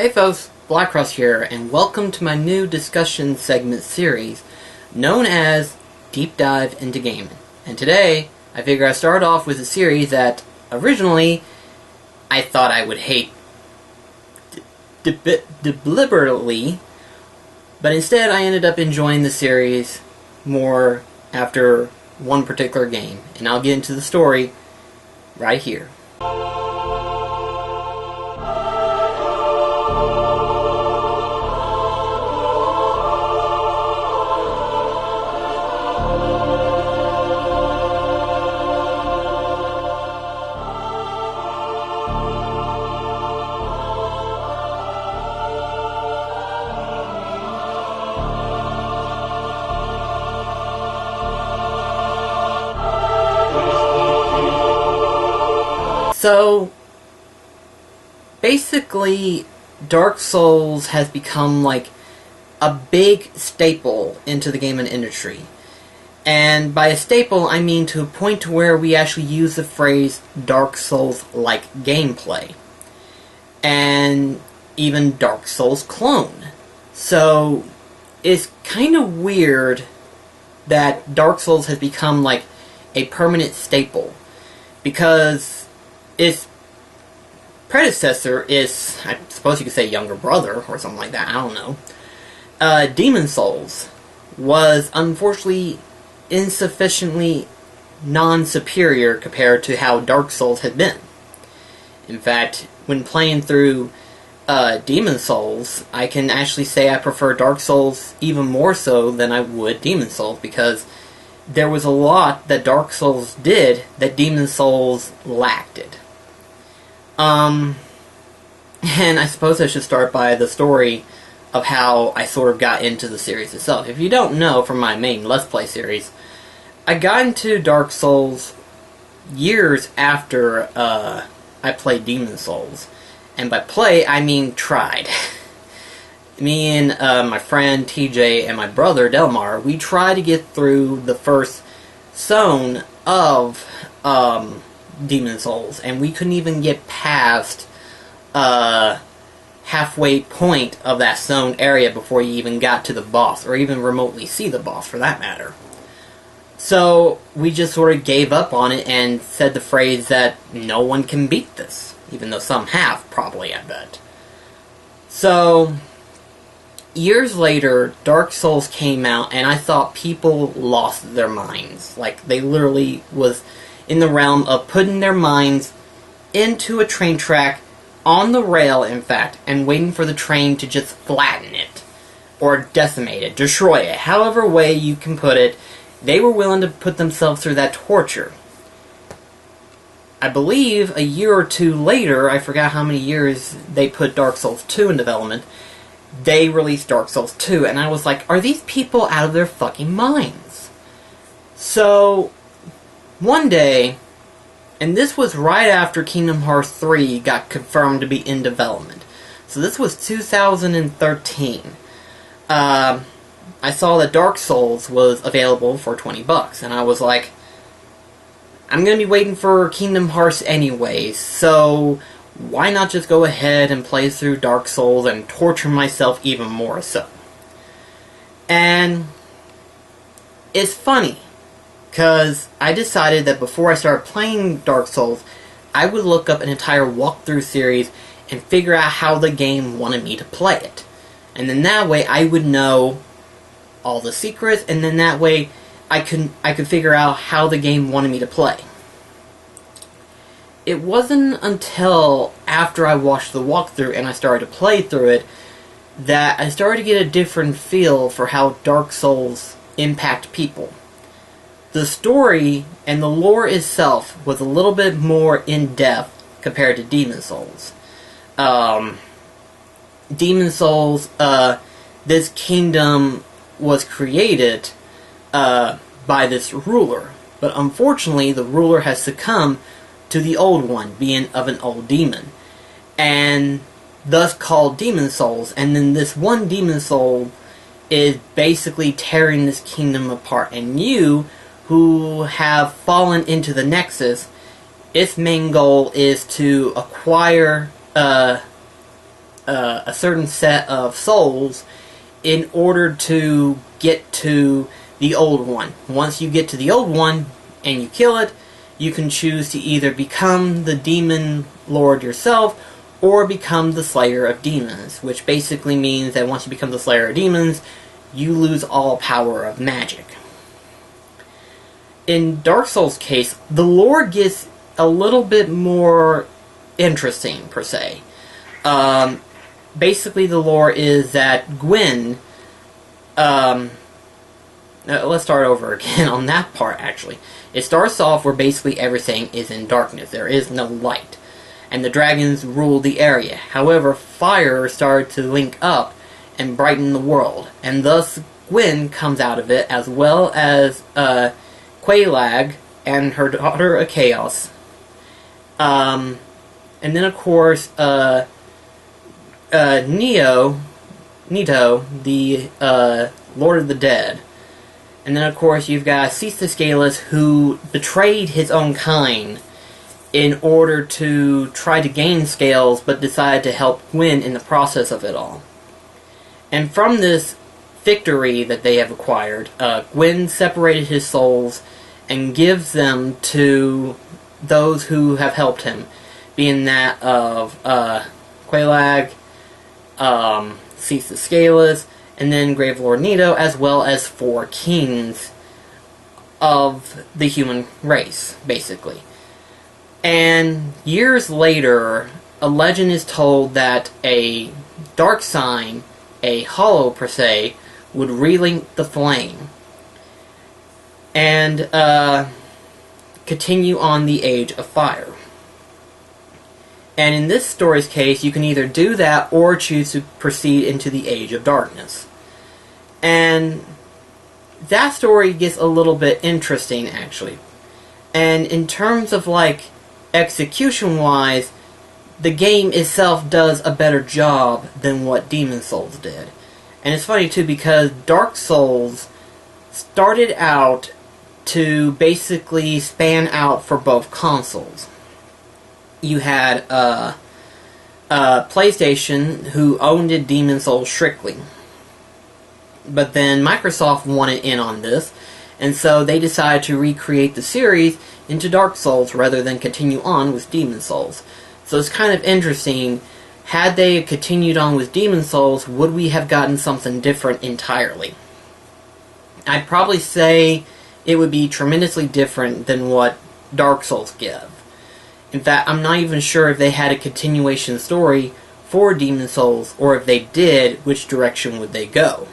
Hey folks, BlackCross here, and welcome to my new discussion segment series known as Deep Dive into Gaming. And today, I figure I start off with a series that originally I thought I would hate deliberately, but instead I ended up enjoying the series more after one particular game. And I'll get into the story right here. So, basically, Dark Souls has become like a big staple into the gaming industry. And by a staple, I mean to a point to where we actually use the phrase Dark Souls-like gameplay. And even Dark Souls clone. So, it's kind of weird that Dark Souls has become like a permanent staple. Because its predecessor is, I suppose you could say younger brother, or something like that, I don't know. Demon Souls was unfortunately insufficiently non-superior compared to how Dark Souls had been. In fact, when playing through Demon Souls, I can actually say I prefer Dark Souls even more so than I would Demon Souls, because there was a lot that Dark Souls did that Demon Souls lacked it. And I suppose I should start by the story of how I sort of got into the series itself. If you don't know from my main Let's Play series, I got into Dark Souls years after I played Demon Souls. And by play, I mean tried. Me and my friend TJ and my brother Delmar, we tried to get through the first zone of Demon Souls, and we couldn't even get past halfway point of that zone area before you even got to the boss, or even remotely see the boss for that matter. So we just sort of gave up on it and said the phrase that no one can beat this, even though some have, probably, I bet. So years later, Dark Souls came out, and I thought people lost their minds. Like, they literally was in the realm of putting their minds into a train track, on the rail, in fact, and waiting for the train to just flatten it, or decimate it, destroy it, however way you can put it. They were willing to put themselves through that torture. I believe a year or two later, I forgot how many years they put Dark Souls 2 in development, they released Dark Souls 2, and I was like, are these people out of their fucking minds? So one day, and this was right after Kingdom Hearts 3 got confirmed to be in development. So this was 2013. I saw that Dark Souls was available for $20, and I was like, I'm going to be waiting for Kingdom Hearts anyways, so why not just go ahead and play through Dark Souls and torture myself even more so? And it's funny, because I decided that before I started playing Dark Souls, I would look up an entire walkthrough series and figure out how the game wanted me to play it. And then that way I would know all the secrets, and then that way I could figure out how the game wanted me to play. It wasn't until after I watched the walkthrough and I started to play through it that I started to get a different feel for how Dark Souls impact people. The story and the lore itself was a little bit more in-depth compared to Demon Souls. Demon Souls, this kingdom was created by this ruler, but unfortunately the ruler has succumbed to the old one, being of an old demon, and thus called Demon Souls. And then this one Demon Soul is basically tearing this kingdom apart, and you, who have fallen into the Nexus, its main goal is to acquire a certain set of souls in order to get to the old one. Once you get to the old one and you kill it, you can choose to either become the demon lord yourself or become the slayer of demons, which basically means that once you become the slayer of demons, you lose all power of magic. In Dark Souls' case, the lore gets a little bit more interesting, per se. Basically, the lore is that Gwyn... let's start over again on that part, actually. It starts off where basically everything is in darkness. There is no light. And the dragons rule the area. However, fire started to link up and brighten the world. And thus, Gwyn comes out of it, as well as Quelaag and her daughter Chaos. And then, of course, Nito, the Lord of the Dead. And then, of course, you've got Cease the Scaleless, who betrayed his own kind in order to try to gain scales, but decided to help Gwyn in the process of it all. And from this victory that they have acquired, Gwyn separated his souls and gives them to those who have helped him, being that of Quelaag, Cease the Scaleless, and then Gravelord Nito, as well as 4 kings of the human race, basically. And years later, a legend is told that a dark sign, a hollow per se, would relink the flame and continue on the Age of Fire. And in this story's case, you can either do that or choose to proceed into the Age of Darkness. And that story gets a little bit interesting, actually. And in terms of, like, execution-wise, the game itself does a better job than what Demon Souls did. And it's funny, too, because Dark Souls started out to basically span out for both consoles. You had PlayStation, who owned Demon Souls strictly. But then Microsoft wanted in on this, and so they decided to recreate the series into Dark Souls rather than continue on with Demon Souls. So it's kind of interesting. Had they continued on with Demon Souls, would we have gotten something different entirely? I'd probably say it would be tremendously different than what Dark Souls give. In fact, I'm not even sure if they had a continuation story for Demon Souls, or if they did, which direction would they go?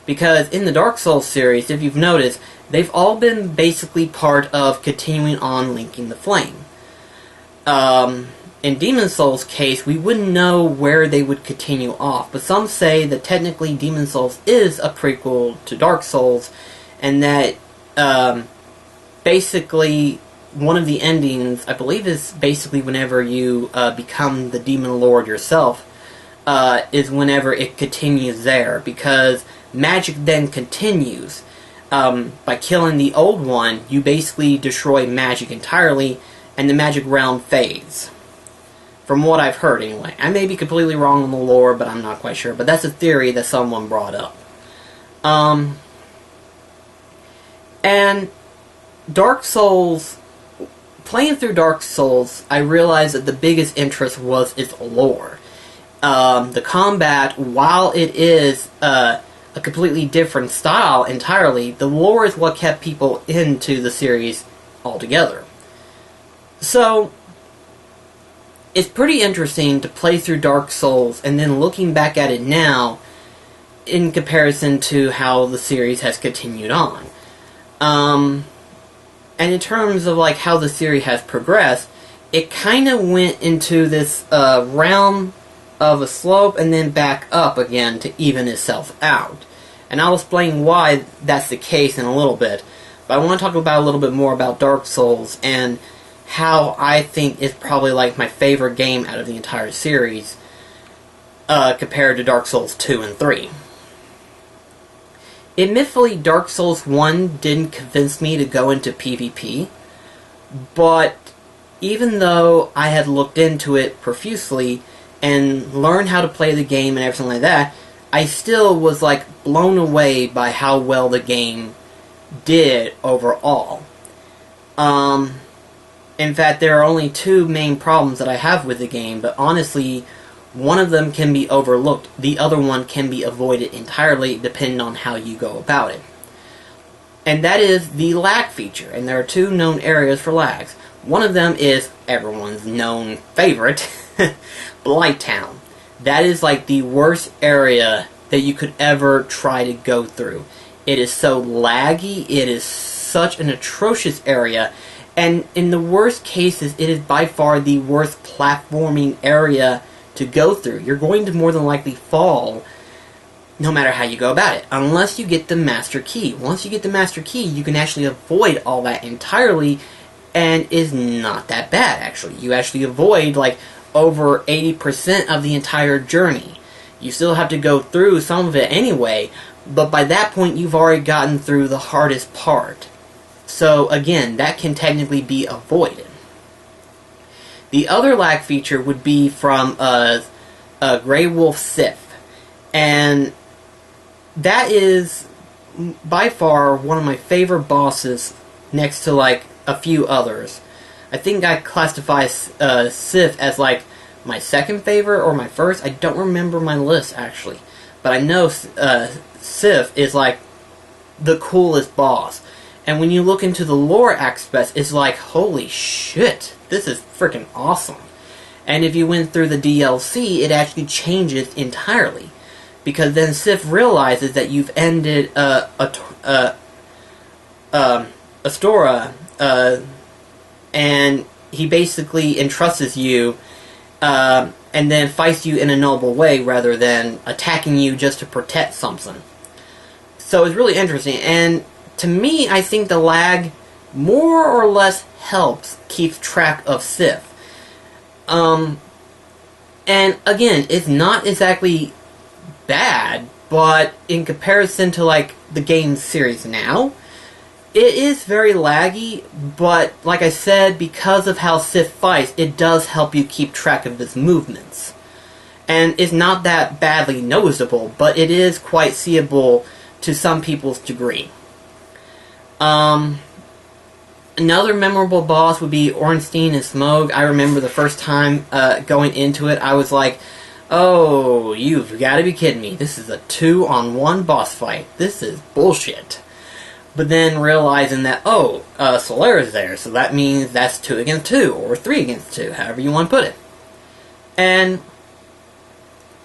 Because in the Dark Souls series, if you've noticed, they've all been basically part of continuing on linking the flame. In Demon Souls' case, we wouldn't know where they would continue off, but some say that technically Demon Souls is a prequel to Dark Souls, and that basically one of the endings, I believe, is basically whenever you become the Demon Lord yourself, is whenever it continues there, because magic then continues. By killing the old one, you basically destroy magic entirely, and the magic realm fades. From what I've heard, anyway. I may be completely wrong on the lore, but I'm not quite sure. But that's a theory that someone brought up. And Dark Souls... Playing through Dark Souls, I realized that the biggest interest was its lore. The combat, while it is a completely different style entirely, the lore is what kept people into the series altogether. So, it's pretty interesting to play through Dark Souls and then looking back at it now in comparison to how the series has continued on. And in terms of like how the series has progressed, it kind of went into this realm of a slope and then back up again to even itself out. And I'll explain why that's the case in a little bit. But I want to talk about a little bit more about Dark Souls and how I think it's probably like my favorite game out of the entire series compared to Dark Souls 2 and 3. Admittedly, Dark Souls 1 didn't convince me to go into PvP, but even though I had looked into it profusely, and learn how to play the game and everything like that, I still was like blown away by how well the game did overall. In fact, there are only two main problems that I have with the game, but honestly, one of them can be overlooked. The other one can be avoided entirely, depending on how you go about it. And that is the lag feature, and there are two known areas for lags. One of them is everyone's known favorite, Blighttown. That is like the worst area that you could ever try to go through. It is so laggy, it is such an atrocious area, and in the worst cases, it is by far the worst platforming area to go through. You're going to more than likely fall no matter how you go about it, unless you get the master key. Once you get the master key, you can actually avoid all that entirely, and is not that bad, actually. You actually avoid, like, over 80% of the entire journey. You still have to go through some of it anyway, but by that point, you've already gotten through the hardest part. So, again, that can technically be avoided. The other lag feature would be from Grey Wolf Sith, and that is by far one of my favorite bosses next to, like, a few others. I think I classify Sith as, like, my second favorite or my first. I don't remember my list, actually. But I know Sith is, like, the coolest boss. And when you look into the lore aspects, it's like, holy shit, this is freaking awesome. And if you went through the DLC, it actually changes entirely. Because then Sith realizes that you've ended Astora, and he basically entrusts you, and then fights you in a noble way rather than attacking you just to protect something. So it's really interesting, and to me, I think the lag more or less helps keep track of Sith. And again, it's not exactly bad, but in comparison to, like, the game series now, it is very laggy, but like I said, because of how Sith fights, it does help you keep track of his movements. And it's not that badly noticeable, but it is quite seeable to some people's degree. Another memorable boss would be Ornstein and Smough. I remember the first time going into it, I was like, oh, you've got to be kidding me. This is a 2-on-1 boss fight. This is bullshit. But then realizing that, oh, Solera's there, so that means that's 2 against 2, or 3 against 2, however you want to put it. And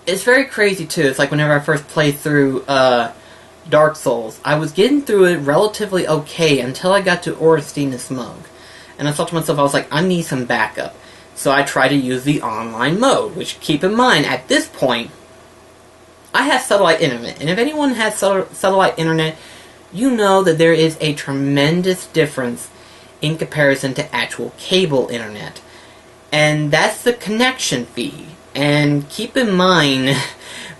it's very crazy, too. It's like whenever I first played through Dark Souls, I was getting through it relatively okay until I got to Ornstein and Smough. And I thought to myself, I was like, I need some backup. So I tried to use the online mode, which, keep in mind, at this point, I have satellite internet. And if anyone has satellite internet, you know that there is a tremendous difference in comparison to actual cable internet. And that's the connection fee. And keep in mind,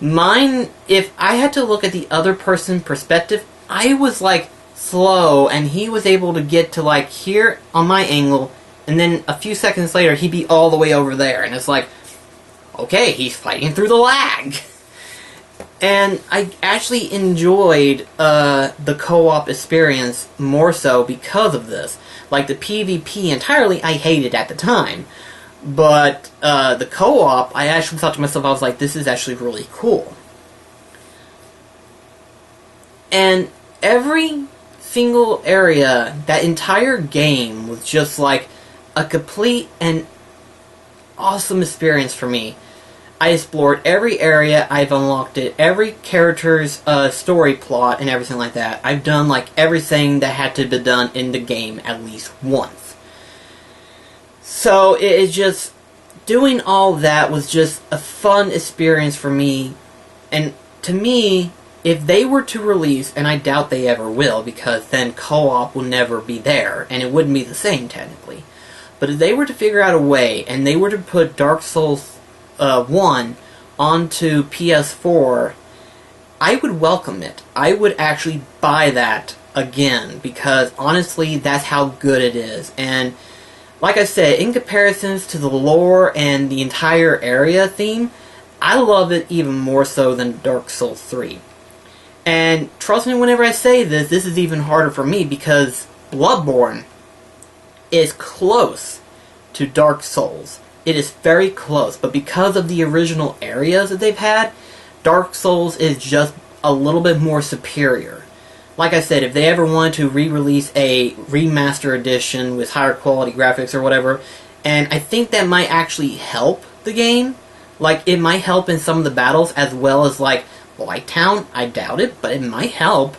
mine, if I had to look at the other person's perspective, I was, like, slow, and he was able to get to, like, here on my angle, and then a few seconds later, he'd be all the way over there. And it's like, okay, he's fighting through the lag. And I actually enjoyed the co-op experience more so because of this. Like, the PvP entirely, I hated at the time. But the co-op, I actually thought to myself, I was like, this is actually really cool. And every single area, that entire game was just like a complete and awesome experience for me. I explored every area, I've unlocked it, every character's story plot and everything like that. I've done like everything that had to be done in the game at least once. So it is just, doing all that was just a fun experience for me. And to me, if they were to release, and I doubt they ever will, because then co-op will never be there, and it wouldn't be the same technically. But if they were to figure out a way, and they were to put Dark Souls 1 onto PS4, I would welcome it. I would actually buy that again, because honestly, that's how good it is. And like I said, in comparisons to the lore and the entire area theme, I love it even more so than Dark Souls 3. And trust me whenever I say this, this is even harder for me because Bloodborne is close to Dark Souls. It is very close, but because of the original areas that they've had, Dark Souls is just a little bit more superior. Like I said, if they ever wanted to re-release a remaster edition with higher quality graphics or whatever, and I think that might actually help the game. Like, it might help in some of the battles as well as, like, Blighttown. I doubt it, but it might help.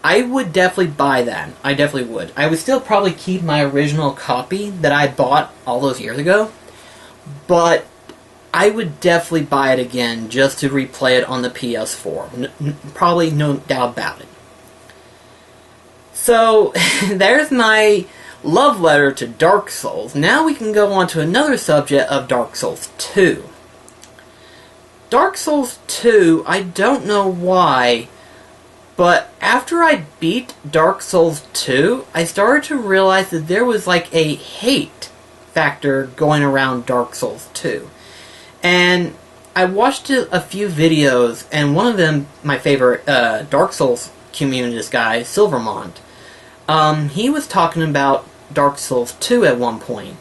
I would definitely buy that. I definitely would. I would still probably keep my original copy that I bought all those years ago, but I would definitely buy it again just to replay it on the PS4. Probably no doubt about it. So, there's my love letter to Dark Souls. Now we can go on to another subject of Dark Souls 2. Dark Souls 2, I don't know why, but after I beat Dark Souls 2, I started to realize that there was like a hate factor going around Dark Souls 2. And I watched a few videos, and one of them, my favorite Dark Souls communist guy, Silvermont, he was talking about Dark Souls 2 at one point.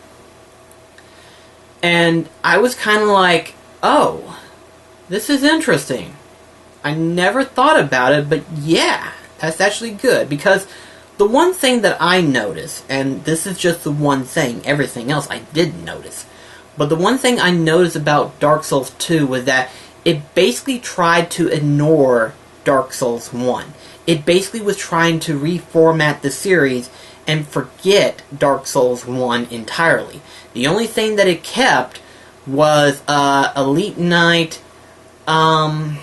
And I was kind of like, oh, this is interesting. I never thought about it, but yeah, that's actually good. Because the one thing that I noticed, and this is just the one thing, everything else I didn't notice, but the one thing I noticed about Dark Souls 2 was that it basically tried to ignore Dark Souls 1. It basically was trying to reformat the series and forget Dark Souls 1 entirely. The only thing that it kept was Elite Knight. I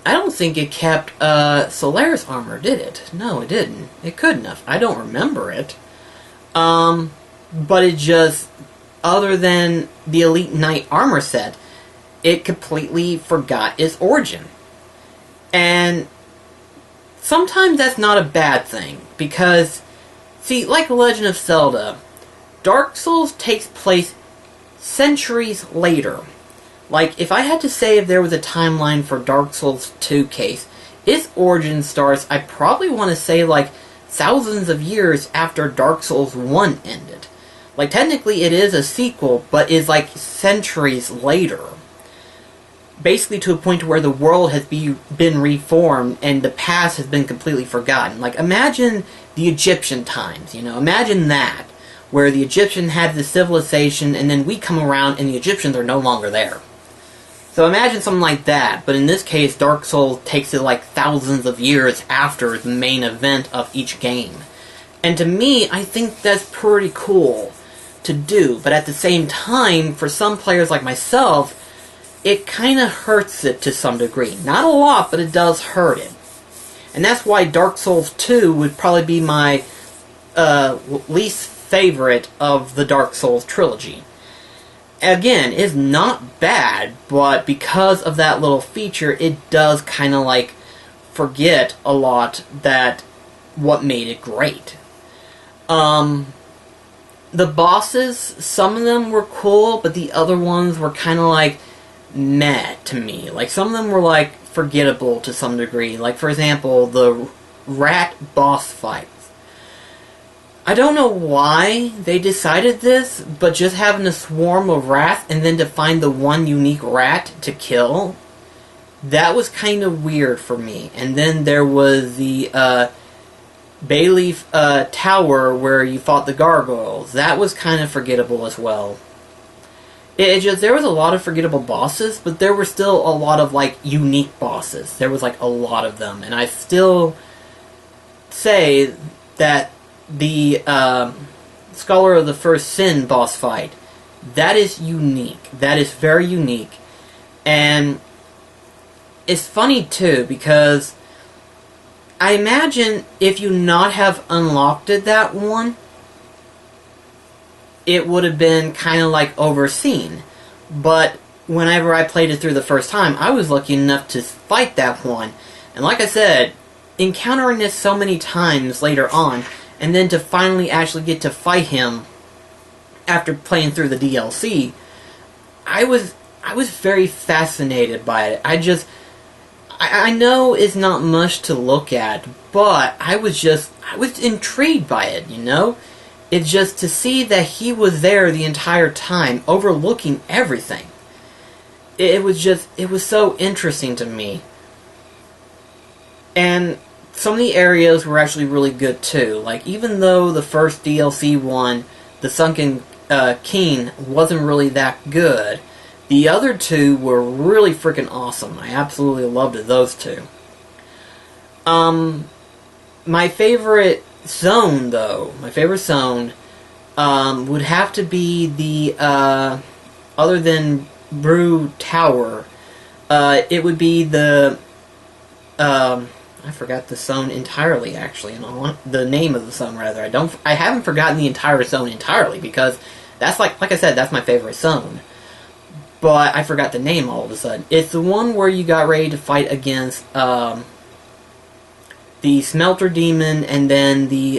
don't think it kept Solaris armor, did it? No, it didn't. It couldn't have. I don't remember it. But it just, other than the Elite Knight armor set, it completely forgot its origin. And sometimes that's not a bad thing, because, see, like Legend of Zelda, Dark Souls takes place centuries later. Like, if I had to say if there was a timeline for Dark Souls 2 case, its origin starts, I probably want to say, like, thousands of years after Dark Souls 1 ended. Like, technically it is a sequel, but is, like, centuries later. Basically to a point where the world has been reformed and the past has been completely forgotten. Like, imagine the Egyptian times, you know? Imagine that, where the Egyptian had the civilization and then we come around and the Egyptians are no longer there. So imagine something like that, but in this case, Dark Souls takes it like thousands of years after the main event of each game. And to me, I think that's pretty cool to do, but at the same time, for some players like myself, it kind of hurts it to some degree. Not a lot, but it does hurt it. And that's why Dark Souls 2 would probably be my least favorite of the Dark Souls trilogy. Again, it's not bad, but because of that little feature, it does kind of like forget a lot that what made it great. The bosses, some of them were cool, but the other ones were kind of like meh to me. Like, some of them were like forgettable to some degree. Like, for example, the rat boss fights. I don't know why they decided this, but just having a swarm of rats and then to find the one unique rat to kill, that was kind of weird for me. And then there was the Bayleaf Tower where you fought the gargoyles. That was kind of forgettable as well. There was a lot of forgettable bosses, but there were still a lot of, like, unique bosses. There was, like, a lot of them. And I still say that the Scholar of the First Sin boss fight, that is unique. That is very unique. And it's funny, too, because I imagine if you not have unlocked it, that one, it would have been kind of like overseen. But whenever I played it through the first time, I was lucky enough to fight that one. And like I said, encountering this so many times later on, and then to finally actually get to fight him after playing through the DLC, I was very fascinated by it. I know it's not much to look at, but I was intrigued by it, you know? It's just to see that he was there the entire time, overlooking everything. It was so interesting to me. And some of the areas were actually really good too. Like, even though the first DLC one, the Sunken King, wasn't really that good, the other two were really freaking awesome. I absolutely loved those two. My favorite zone, though, would have to be the, other than Brew Tower, it would be the, I forgot the zone entirely, actually, and the name of the zone, rather. I haven't forgotten the entire zone entirely, because that's like I said, that's my favorite zone. But I forgot the name all of a sudden. It's the one where you got ready to fight against, the Smelter Demon, and then the,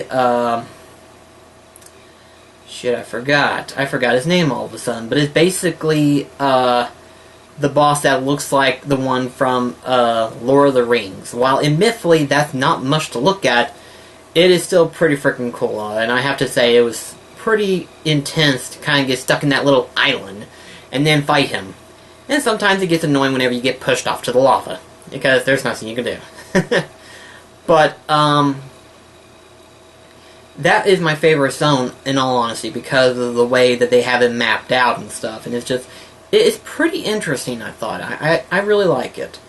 shit, I forgot his name all of a sudden. But it's basically, the boss that looks like the one from, Lord of the Rings. While admittedly, that's not much to look at, it is still pretty freaking cool. And I have to say, it was pretty intense to kind of get stuck in that little island and then fight him. And sometimes it gets annoying whenever you get pushed off to the lava, because there's nothing you can do. But, that is my favorite zone, in all honesty, because of the way that they have it mapped out and stuff. And it's pretty interesting, I thought. I really like it.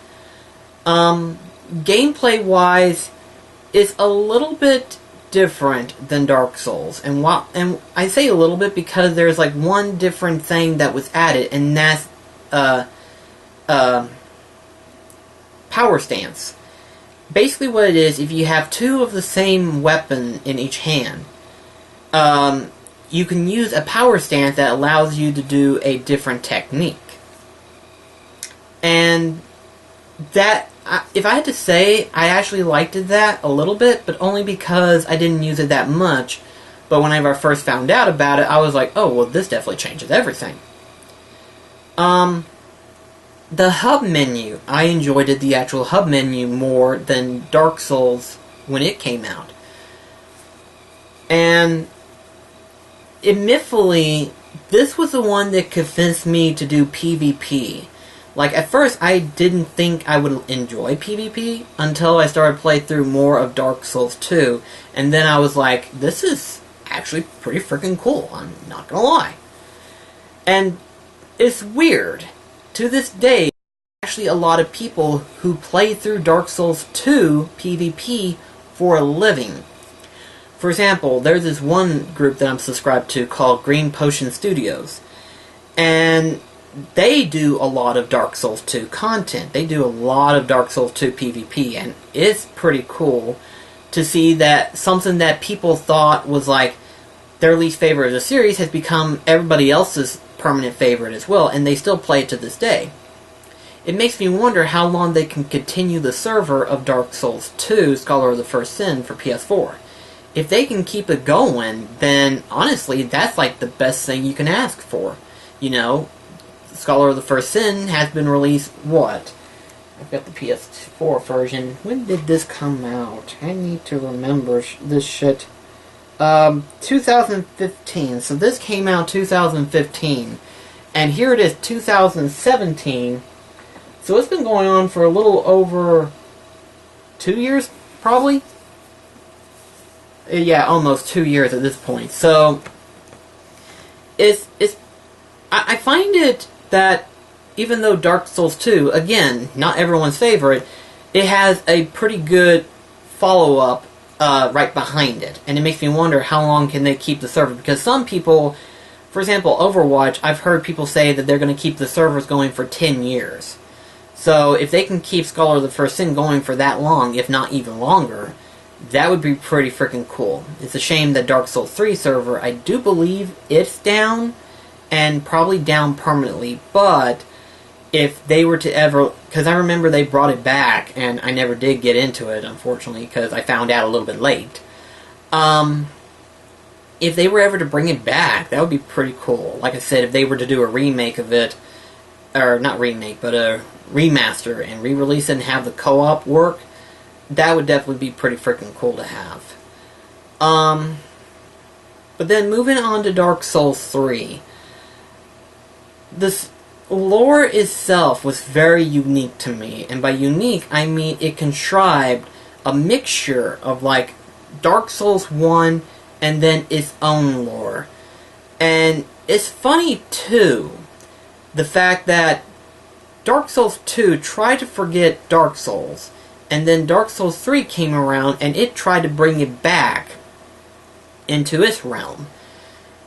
Gameplay-wise, it's a little bit different than Dark Souls. And I say a little bit because there's like one different thing that was added, and that's power stance. Basically what it is, if you have two of the same weapon in each hand, you can use a power stance that allows you to do a different technique. And that, if I had to say, I actually liked that a little bit, but only because I didn't use it that much. But whenever I first found out about it, I was like, oh, well, this definitely changes everything. The hub menu, I enjoyed the actual hub menu more than Dark Souls when it came out. And admittedly, this was the one that convinced me to do PvP. Like, at first, I didn't think I would enjoy PvP until I started playing through more of Dark Souls 2, and then I was like, this is actually pretty freaking cool, I'm not gonna lie. And it's weird. To this day, actually a lot of people who play through Dark Souls 2 PvP for a living. For example, there's this one group that I'm subscribed to called Green Potion Studios, and they do a lot of Dark Souls 2 content. They do a lot of Dark Souls 2 PvP, and it's pretty cool to see that something that people thought was like their least favorite of the series has become everybody else's permanent favorite as well, and they still play it to this day. It makes me wonder how long they can continue the server of Dark Souls 2 Scholar of the First Sin for PS4. If they can keep it going, then honestly, that's like the best thing you can ask for. You know, Scholar of the First Sin has been released, what? I've got the PS4 version. When did this come out? I need to remember this shit. 2015. So this came out 2015. And here it is, 2017. So it's been going on for a little over 2 years, probably? Yeah, almost 2 years at this point. So, I find it that even though Dark Souls 2, again, not everyone's favorite, it has a pretty good follow-up right behind it. And it makes me wonder how long can they keep the server. Because some people, for example, Overwatch, I've heard people say that they're going to keep the servers going for 10 years. So if they can keep Scholar of the First Sin going for that long, if not even longer, that would be pretty freaking cool. It's a shame that Dark Souls 3 server, I do believe it's down, and probably down permanently, but if they were to ever, because I remember they brought it back, and I never did get into it, unfortunately, because I found out a little bit late. If they were ever to bring it back, that would be pretty cool. Like I said, if they were to do a remake of it, or not remake, but a remaster, and re-release it and have the co-op work, that would definitely be pretty freaking cool to have. But then moving on to Dark Souls 3. This lore itself was very unique to me, and by unique, I mean it contrived a mixture of like Dark Souls 1 and then its own lore. And it's funny too, the fact that Dark Souls 2 tried to forget Dark Souls, and then Dark Souls 3 came around and it tried to bring it back into its realm.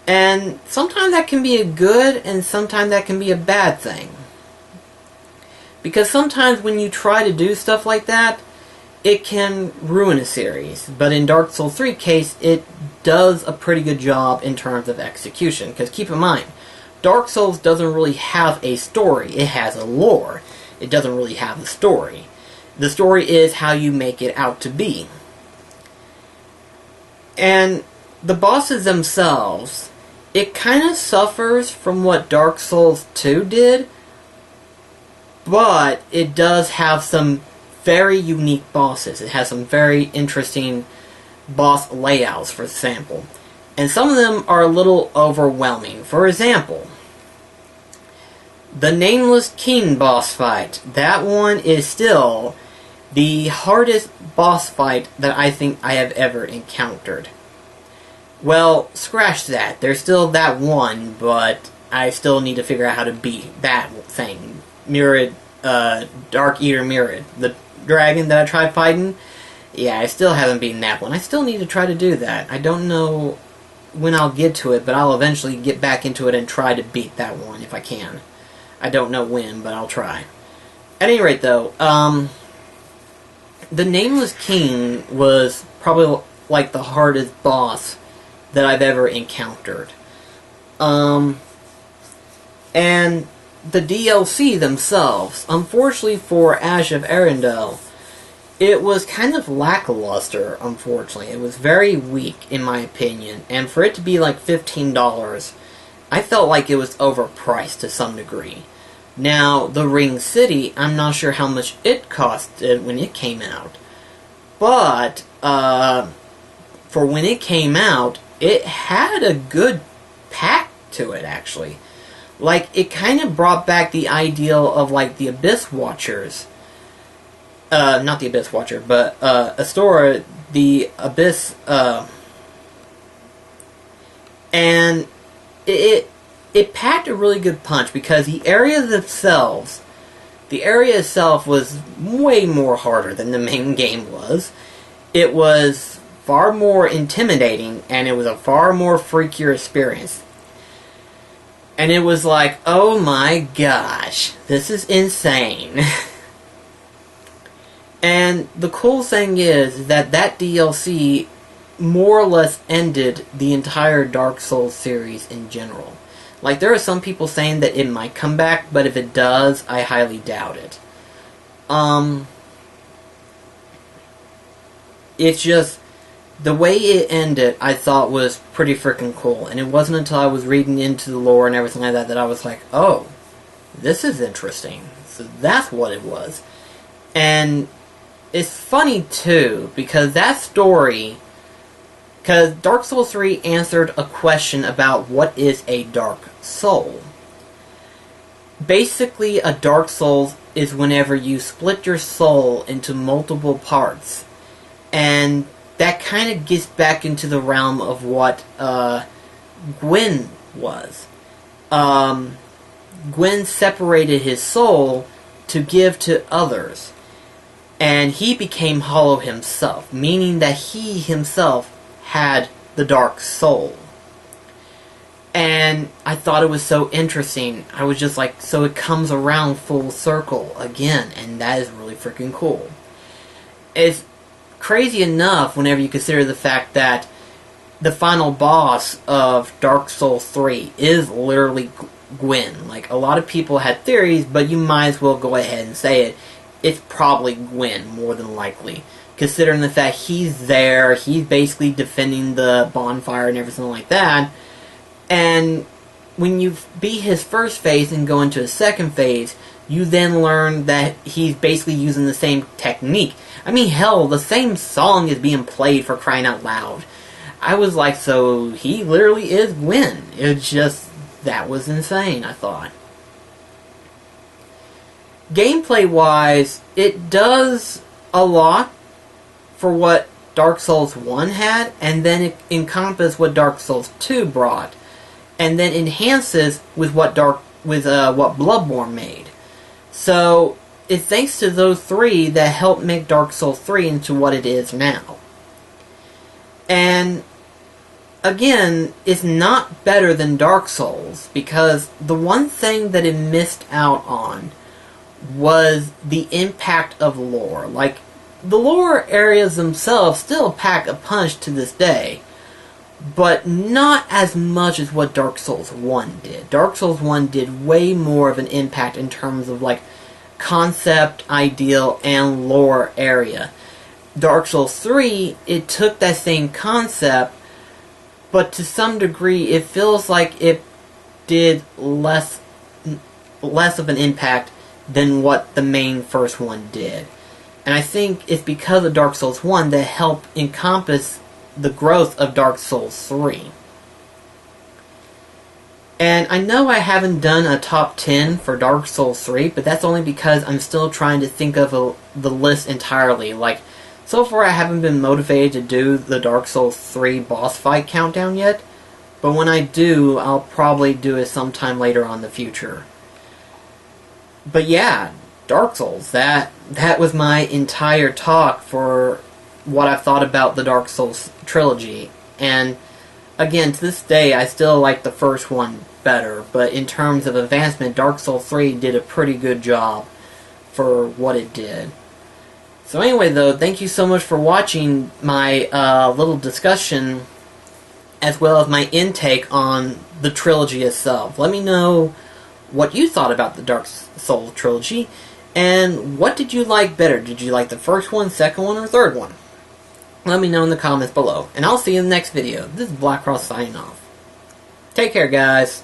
And sometimes that can be a good, and sometimes that can be a bad thing. Because sometimes when you try to do stuff like that, it can ruin a series. But in Dark Souls 3 case, it does a pretty good job in terms of execution. Because keep in mind, Dark Souls doesn't really have a story. It has a lore. It doesn't really have a story. The story is how you make it out to be. And the bosses themselves, it kind of suffers from what Dark Souls 2 did, but it does have some very unique bosses. It has some very interesting boss layouts, for example. And some of them are a little overwhelming. For example, the Nameless King boss fight. That one is still the hardest boss fight that I think I have ever encountered. Well, scratch that. There's still that one, but I still need to figure out how to beat that thing. Mirrored, Dark Eater Mirrored. The dragon that I tried fighting, yeah, I still haven't beaten that one. I still need to try to do that. I don't know when I'll get to it, but I'll eventually get back into it and try to beat that one if I can. I don't know when, but I'll try. At any rate, though, the Nameless King was probably like the hardest boss that I've ever encountered. And the DLC themselves, unfortunately for Ash of Arendelle, it was kind of lackluster, unfortunately. It was very weak, in my opinion. And for it to be like $15, I felt like it was overpriced to some degree. Now, the Ring City, I'm not sure how much it costed when it came out. But, for when it came out, it had a good pack to it, actually. Like, it kind of brought back the ideal of, like, the Abyss Watchers. Not the Abyss Watcher, but, Astora, the Abyss, and it packed a really good punch, because the area itself was way more harder than the main game was. It was far more intimidating, and it was a far more freakier experience. And it was like, oh my gosh, this is insane. And the cool thing is that that DLC more or less ended the entire Dark Souls series in general. Like, there are some people saying that it might come back, but if it does, I highly doubt it. It's just, the way it ended, I thought was pretty freaking cool. And it wasn't until I was reading into the lore and everything like that I was like, oh, this is interesting. So that's what it was. And it's funny, too, because that story... Because Dark Souls 3 answered a question about what is a Dark Soul. Basically, a Dark Soul is whenever you split your soul into multiple parts. And that kind of gets back into the realm of what Gwyn was. Gwyn separated his soul to give to others. And he became hollow himself, meaning that he himself had the Dark Soul. And I thought it was so interesting. I was just like, so it comes around full circle again, and that is really freaking cool. It's crazy enough whenever you consider the fact that the final boss of Dark Souls 3 is literally Gwyn. Like, a lot of people had theories, but you might as well go ahead and say it. It's probably Gwyn, more than likely. considering the fact he's there, he's basically defending the bonfire and everything like that. And when you beat his first phase and go into his second phase, you then learn that he's basically using the same technique. I mean, hell, the same song is being played, for crying out loud. I was like, so he literally is Gwyn. It's just, that was insane, I thought. Gameplay-wise, it does a lot for what Dark Souls 1 had, and then it encompasses what Dark Souls 2 brought, and then enhances with what Bloodborne made. So, it's thanks to those three that helped make Dark Souls 3 into what it is now. And, again, it's not better than Dark Souls, because the one thing that it missed out on was the impact of lore. Like, the lore areas themselves still pack a punch to this day, but not as much as what Dark Souls 1 did. Dark Souls 1 did way more of an impact in terms of, like, concept, ideal, and lore area. Dark Souls 3, it took that same concept, but to some degree, it feels like it did less of an impact than what the main first one did. And I think it's because of Dark Souls 1 that helped encompass the growth of Dark Souls 3. And I know I haven't done a top 10 for Dark Souls 3, but that's only because I'm still trying to think of the list entirely. Like, so far I haven't been motivated to do the Dark Souls 3 boss fight countdown yet, but when I do, I'll probably do it sometime later on in the future. But yeah, Dark Souls, that was my entire talk for what I've thought about the Dark Souls trilogy. And again, to this day, I still like the first one better, but in terms of advancement, Dark Souls 3 did a pretty good job for what it did. So anyway, though, thank you so much for watching my little discussion, as well as my intake on the trilogy itself. Let me know what you thought about the Dark Souls trilogy, and what did you like better? Did you like the first one, second one, or third one? Let me know in the comments below, and I'll see you in the next video. This is BlackCross signing off. Take care, guys.